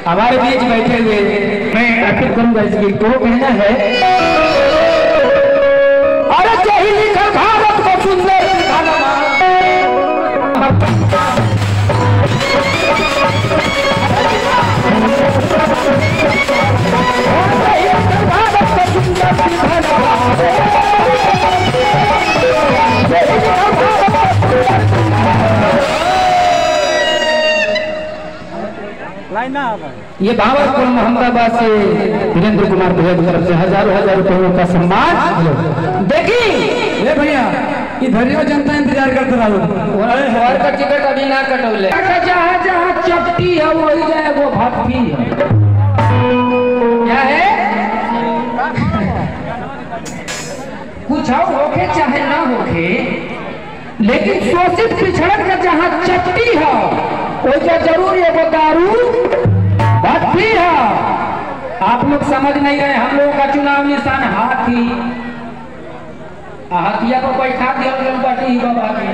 हमारे बीच बैठे हुए मैं अर्पित करूंगा इस गीत को। कहना है अरे यही लिखा भारत को सुंदर ये भावरपुर मोहम्मदाबाद से वीरेंद्र कुमार भैया की तरफ से हजारों रुपयों का सम्मान। देखी ले भैया इधर ही जनता इंतजार करते रहो और का टिकट अभी ना कटौले जहाँ जहाँ चपटी है वही जाए वो भक्ति है। क्या है कुछ होके चाहे ना होके लेकिन शोषित पिछड़न का जहाँ चपटी है वो जरूर ये वो दारू भक्ति है। आप लोग समझ नहीं रहे हम लोगों का चुनाव निशान हाथी हाथिया को बैठा दिया बाटी बाबा के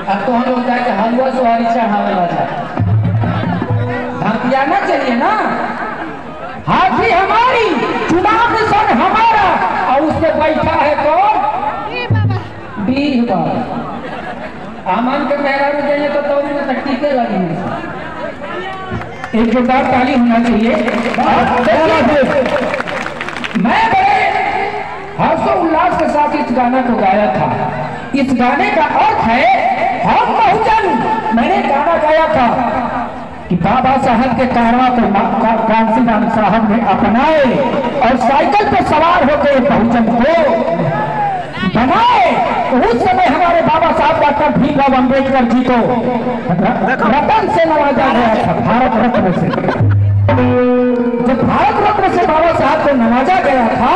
अब तो हम लोग जाके हलवा सुहारी चढ़ावे वाला धमकिया ना चाहिए ना। हाथी हमारी चुनाव निशान हमारा और उससे बैठा है कौन बीह बाबा। आमान के मेहरारू देंगे तो दौड़ी में तक टीके लगी एक जोरदार ताली होना चाहिए। मैं बड़े हर्षोल्लास के साथ इस गाना को गाया था। इस गाने का अर्थ है हम बहुजन। मैंने गाना गाया था कि बाबा साहब के कारवा को कांसीराम साहब ने अपनाए और साइकिल पर सवार होकर बहुजन को बनाए। उस समय हमारे बाबा साहब डॉक्टर भीमराव अम्बेडकर जी को रत्न से नवाजा गया था भारत रत्न से। जब भारत रत्न से बाबा साहब को नवाजा गया था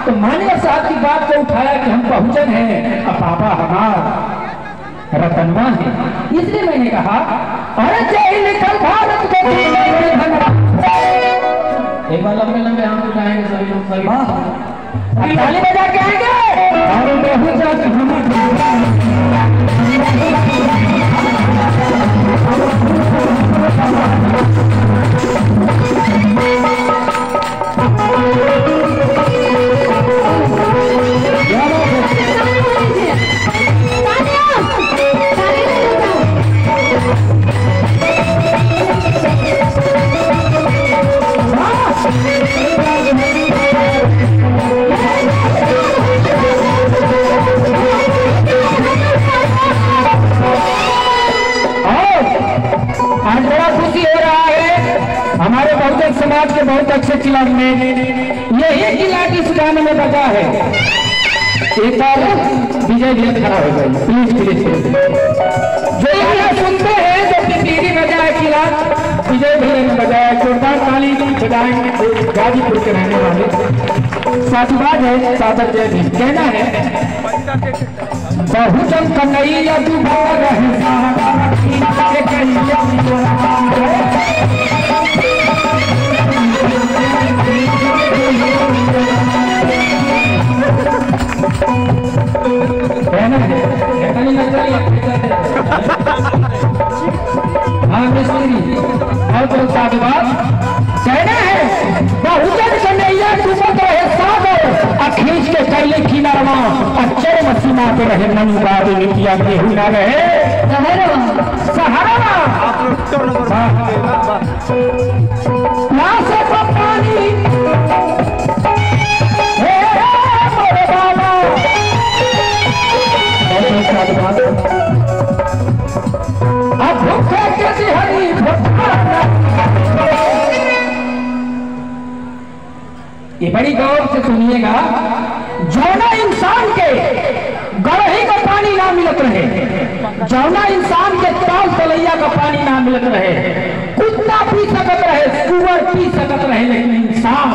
तो माननीय साहब की बात को उठाया कि हम बहुजन हैं और बाबा हमारा रतनवा है। इसलिए मैंने कहा अरे जय निकल भारत को एक बार लंबे लंबे हम उठाएंगे सभी लोग सभी ताली बजा के आएंगे हमारे बहुजन समाज के बहुत अच्छे खिलाड़ी ने यही खिलाड़ी इस गाने में बजा है। एक बार विजय भी खड़ा हो गई प्लीज प्लीज जो ये सुनते हैं जो टीटी बजाए खिलाड़ी विजय भैया ने बजाया जोरदार ताली बजाएंगे। गाजीपुर के रहने वाले साथीवाद है सादर जय भी कहना है बहुजन कन्हैया बहुत साधुवाद कहना है बहुजन कन्हैया डूबत रहे सागर खींच के कैले किनारवा चरम सीमा पे रहे मन बाबे नीतिया गेहूं ना रहे सहारा पानी अब भूखे कैसी हरी ये बड़ी गौर से सुनिएगा। जौना इंसान के गढ़ही का पानी ना मिलत रहे जौना इंसान के ताल तलैया का पानी ना मिलत रहे कुत्ता पी सकत रहे सुअर पी सकत रहे लेकिन इंसान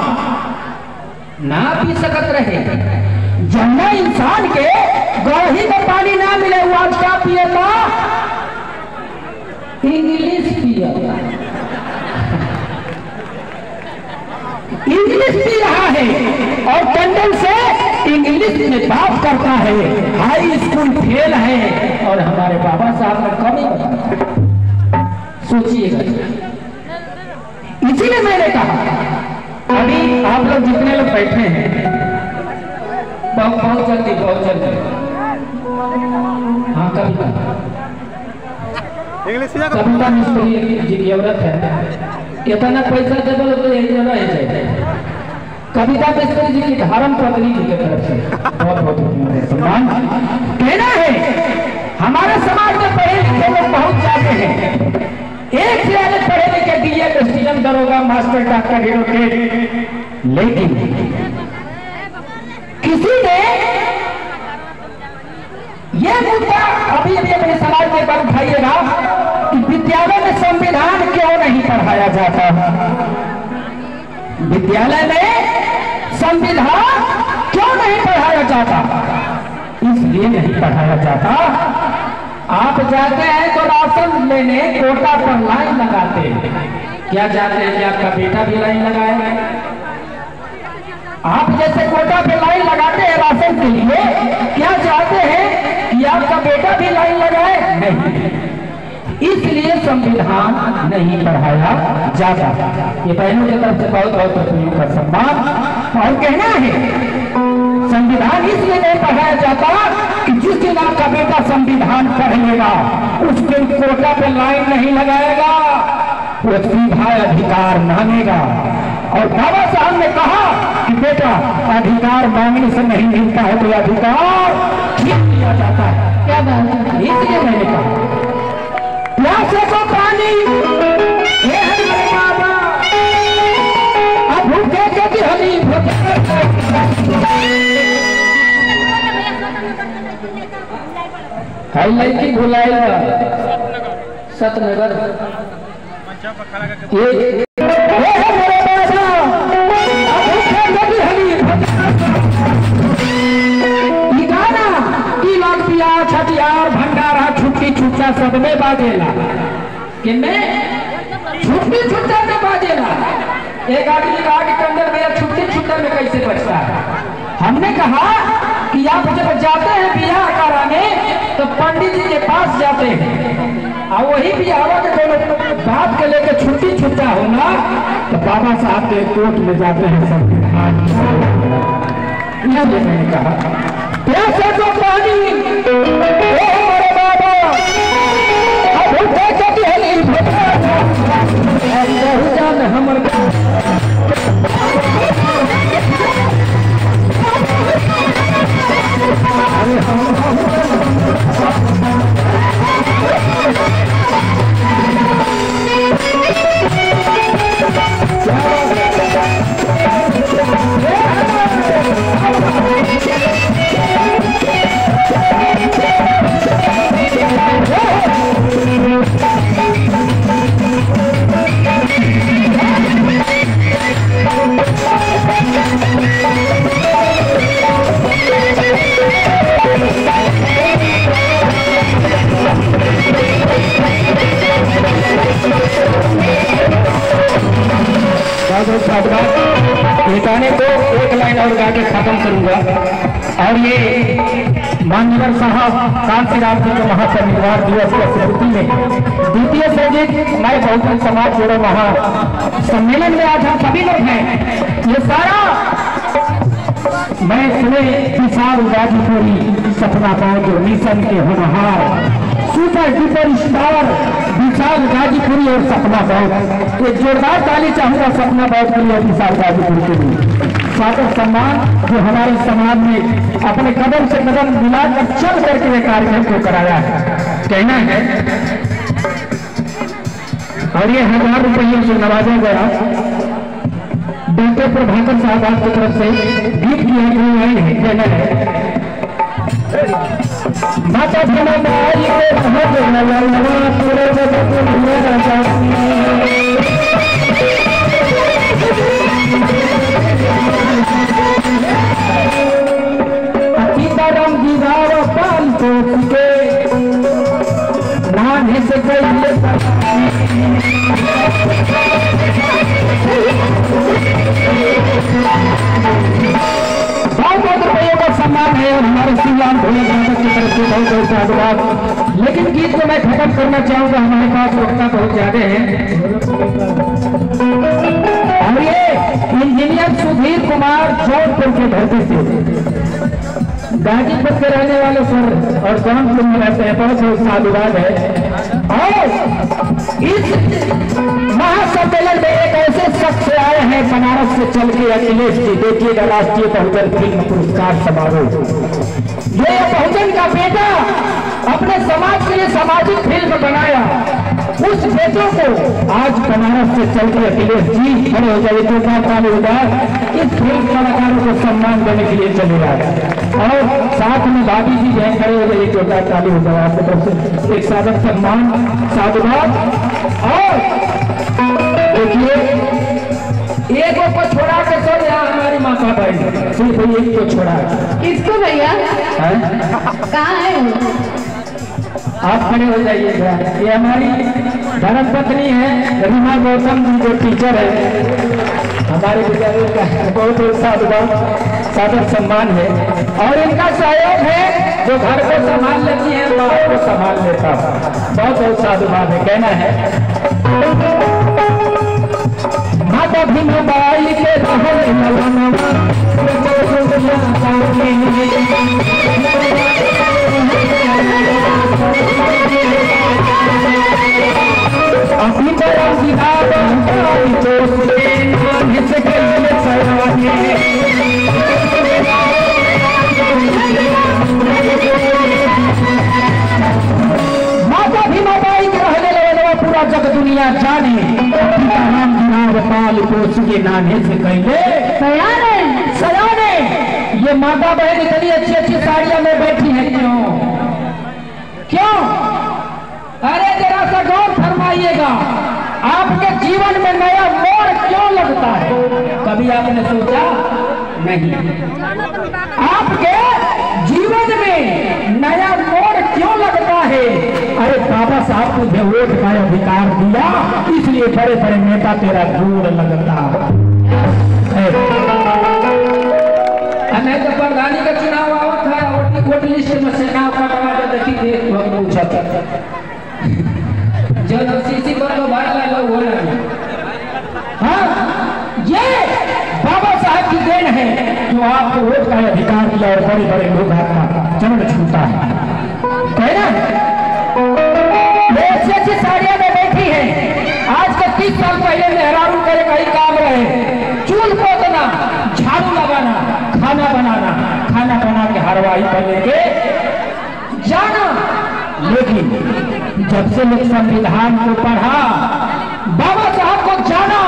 ना पी सकत रहे। जौना इंसान के गढ़ही का पानी ना मिले वो आज क्या पिएगा इंग्लिश पिएगा इंग्लिश पी रहा है और टंडन से इंग्लिश में बात करता है। हाई स्कूल फेल है और हमारे बाबा साहब ने कमी बताया। सोचिएगा इसीलिए मैंने कहा अभी आप लोग जितने लोग बैठे हैं बहुत जल्दी हाँ कविता मिस्त्री जी की औरत है इतना पैसा दे दो तो यही जगह है कविता मिस्त्री जी की धर्म पत्नी जी की तरफ से बहुत सम्मान कहना है। हमारे समाज में पढ़े लिखे लोग बहुत जाते हैं, एक से अधिक पढ़े लिखे डीएड एसडीएम दरोगा मास्टर डॉक्टर एडवोकेट, लेकिन किसी ने यह मुद्दा अभी अपने समाज में पर उठाइएगा कि विद्यालय में संविधान क्यों नहीं पढ़ाया जाता। विद्यालय में संविधान क्यों नहीं पढ़ाया जाता? इसलिए नहीं पढ़ाया जाता, आप जाते हैं तो राशन लेने कोटा पर लाइन लगाते हैं। क्या जाते हैं कि आपका बेटा भी लाइन लगाए? आप जैसे कोटा पे लाइन लगाते हैं राशन के लिए, क्या चाहते हैं कि आपका बेटा भी लाइन लगाए? नहीं, इसलिए संविधान नहीं पढ़ाया जाता। ये बहनों की तरफ से बहुत का सम्मान। और कहना है संविधान इसलिए नहीं पढ़ाया जाता कि जिस दिन आपका बेटा संविधान पढ़ लेगा उस दिन कोटा पे लाइन नहीं लगाएगा, वो सीधा अधिकार मांगेगा। और बाबा साहब ने कहा कि बेटा अधिकार मांगने से नहीं मिलता है, तो अधिकार छीन लिया जाता है। क्या बात है? इसलिए मैंने कहा प्यासे को पानी ये है मेरे बाबा, अब भूखे के भी हली है लड़की भुलाएगा सतनगर ये छठियार भंडारा छुट्टी छुट्टा सब में बाजेला कि मैं छुट्टी छुट्टा में बाजेला। एक आदमी कहा कि कंदर मेरा छुट्टी छुट्टा में कैसे बचता है? हमने कहा कि आप जब जाते हैं बियाह कराने तो पंडित जी के पास जाते हैं और वही बियाह के दोनों बात के लेकर छुट्टी छुट्टा होना तो बाबा साहब के कोर्ट में जाते हैं सब। मैंने कहा प्यासे को पानी हमारे बाबा हमर गाने को एक लाइन और गा के खत्म करूंगा। और ये माननीय साहब कांशीराम जी के महापरिनिर्वाण दिवस की स्मृति में द्वितीय संगीत मैं बहुजन समाज जोड़ो महा सम्मेलन में आज हम सभी लोग हैं। ये सारा मैं सुने विशाल गाजीपुरी सपना पाओ जो मिशन के होनहार सुपर डुपर स्टार विशाल गाजीपुरी और सपना बहुत, ये जोरदार ताली चाहूंगा सपना बहुत के लिए और विशाल गाजीपुरी के लिए। स्वागत सम्मान जो हमारे समाज में अपने कदम से कदम मिलाकर चल करके ये कार्यक्रम को कराया है, कहना है। और ये 1000 रुपये से नवाजा गया डॉक्टर प्रभाकर साहब की तरफ से गिफ्ट किया है, कहना है माता सीताराम जी गाँव पाल को नाने से बहुत रुपयों का सम्मान है और हमारे श्रीराम भोले की तरफ से बहुत बहुत धन्यवाद। लेकिन गीत को मैं खत्म करना चाहूंगा, हमारे पास वक्ता बहुत ज्यादा है। और ये इंजीनियर सुधीर कुमार जौनपुर के धरती से, गाजीपुर के रहने वाले सर और जौनपुर में रहते हैं, बहुत बहुत साधुवाद है। और इस महासम्मेलन में एक ऐसे शख्स आए हैं बनारस से चल के, अखिलेश जी, देखिएगा राष्ट्रीय बहुजन फिल्म पुरस्कार समारोह। ये बहुजन का बेटा अपने समाज के लिए सामाजिक फिल्म बनाया, उस बेटों को आज बनारस से चल के अखिलेश जी खड़े हो जाए, तो इस फिल्म कलाकारों को सम्मान देने के लिए चले आए। और साथ में भाभी जी जैन खड़े हो गए, जो चालू हो जाए आपकी तरफ से एक सादर सम्मान, साधुवाद। और देखिए एक को छोड़ा के सर, यहाँ हमारी माता बहन सिर्फ एक को छोड़ा। किसको भैया? कहाँ है? आप खड़े हो जाइएगा। ये हमारी धर्म पत्नी है रीमा गौतम जी, जो टीचर है हमारे विद्यालय का, बहुत साधुवाद सादर सम्मान है। और इनका सहयोग है, जो घर को संभाल लेती है बाहर को संभाल लेता, बहुत बहुत साधुवाद है। कहना है माता भीमा बाई के अभी बड़ा माता भीमा बाई के रहने लगे पूरा जग दुनिया जाने, पाल पोस के नाने से कहले सयाने। ये माता बहन इतनी अच्छी अच्छी साड़ियां में बैठी है, क्यों क्यों? अरे जरा सा गौर फरमाइएगा, आपके जीवन में नया मोड़ क्यों लगता है? कभी आपने सोचा नहीं? आपके जीवन में नया मोड़ क्यों लगता है? अरे बाबा साहब तुझे वोट का अधिकार दिया, इसलिए बड़े बड़े नेता तेरा दूर लगता है। नहीं तो प्रधानी का चुनाव आवत था, वोट लिस्ट में से नाम कटवा दे, देखी पूछा जब सीसी पर तो भाई लगा वो नहीं। हाँ, ये बाबा साहब की देन है जो आपको वोट का अधिकार दिया, और बड़े बड़े लोग आपका चरण छूता है। कहना अच्छी अच्छी साड़ियां में बैठी है। आज से 30 साल पहले मेहरारू करे कहीं काम रहे, चूल पोतना, झाड़ू लगाना, खाना बनाना, खाना बना के हरवाही पहले के जाना। लेकिन जब से लोग संविधान को पढ़ा, बाबा साहब को जाना,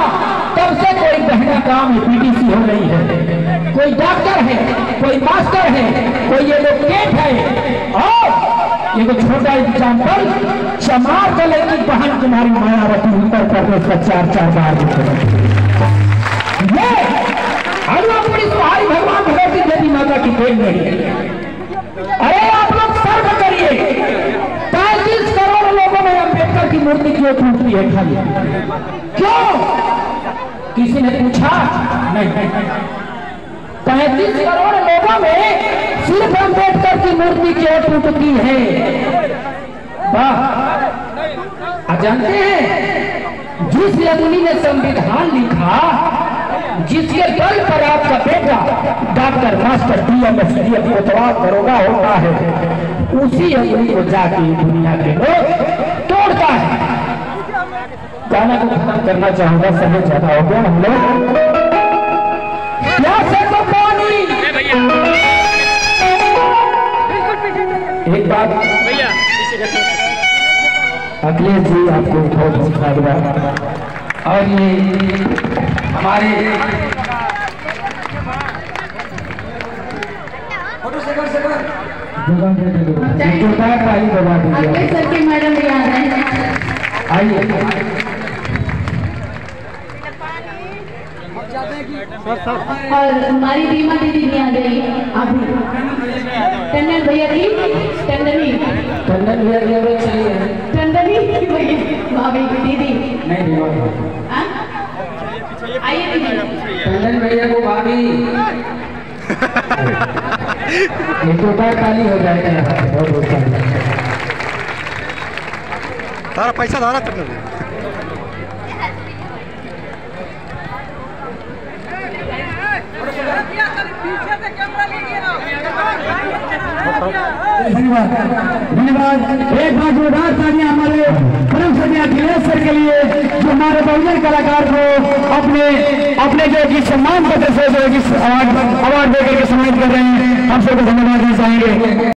तब से कोई बहना काम पीटीसी हो रही है, कोई डॉक्टर है, कोई मास्टर है, कोई एडवोकेट है। और एक छोटा एग्जाम्पल, चमार दल की बहन कुमारी मायावती उत्तर प्रदेश का 4 बार ये अपनी सहाय भगवान भगवती देवी माता की देन नहीं। अरे आप लोग सर्व करिए, 35 करोड़ लोगों में अम्बेडकर की मूर्ति क्यों टूटती है खाली? क्यों? किसी ने पूछा नहीं। 35 करोड़ लोगों में सिर्फ अम्बेडकर की मूर्ति क्यों टूटती है? वाह! जानते हैं, जिस यमुनी ने संविधान लिखा, जिसके बल पर आपका बेटा डॉक्टर, मास्टर, डीएम, एसडीएम, कोतवाल, दरोगा होता है, उसी यमुनी को जाके दुनिया के लोग तोड़ता है। गाना को खत्म करना चाहूंगा, समय ज्यादा हो गया। हम लोग प्यासे को पानी, एक बात अखिलेश जी आपको बहुत बहुत धन्यवाद। और ये हमारे सर के मैडम भी आ रहे हैं, आइए। और हमारी रीमा दीदी भी आ गई अभी। टंडन भैया की टंडनी टंडन भैया टंडनी भाभी की दीदी नहीं, आइए दीदी। टंडन भैया को भाभी ये टोटा खाली हो जाएगा। बहुत बहुत सारा पैसा धारा तक धन्यवाद। एक बार जोरदार तालियां हमारे परम सज्ञा दिनेश सर के लिए जो हमारे बहुजन कलाकार को अपने जो कि सम्मान पत्र से जो अवार्ड देकर के सम्मानित कर रहे हैं। हम सबको धन्यवाद देना चाहेंगे।